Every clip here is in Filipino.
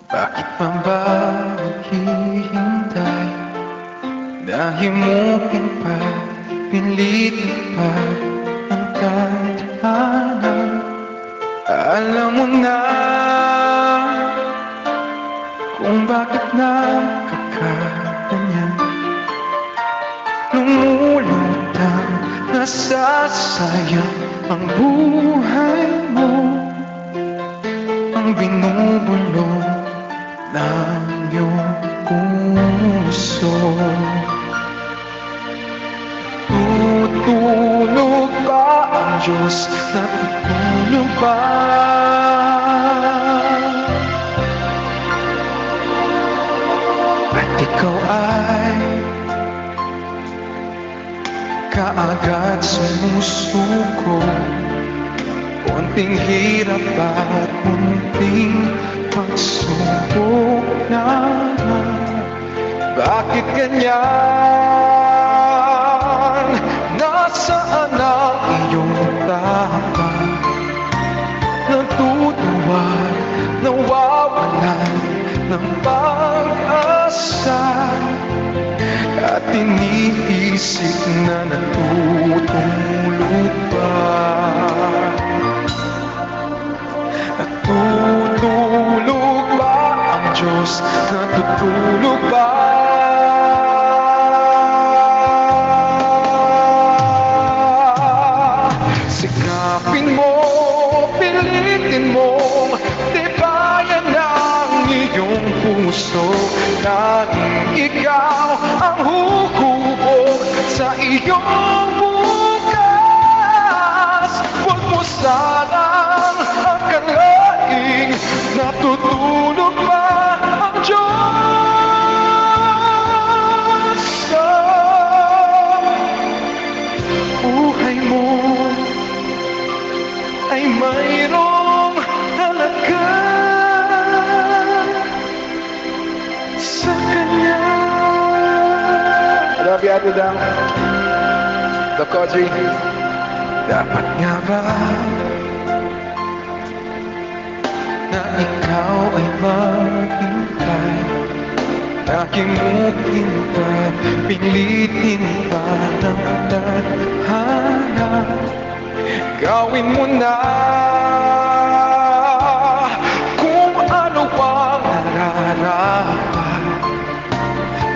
Bakit pa ba naghihintay? Nahimukin pa, pilitin pa ang tadhana. Alam mo na kung bakit nakakaganyan. Lumulutang nasasayang ang buhay mo, ang binubulong ng iyong puso. Tutulog ba ang Diyos? Natutulog ba? At ikaw ay kaagad sumusuko. Konting hirap at munting pagsubok na. Bakit ganyan? Nasaan ang iyong tapang? Natutuwa, nawawalan ng pag-asa. At iniisip na natutulog pa. Natutulog ba ang Diyos? Natutulog ba? Sikapin mo, pilitin mo, tibayan ang iyong puso. Tanging ikaw ang hukubog sa iyong bukas. Huwag mo sanang akalaing natutulog pa ang Diyos sa buhay mo. Ay mayroong halaga sa Kanya. Love you, Ate Dang. The Koji. Dapat nga ba na ikaw ay maghintay? Nakimukin pa, pilitin pa ng tadhana. Gawin mo na kung ano ang nararapat.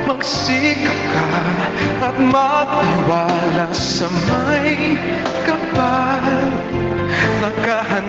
Magsikap ka at magtiwala sa may kapal.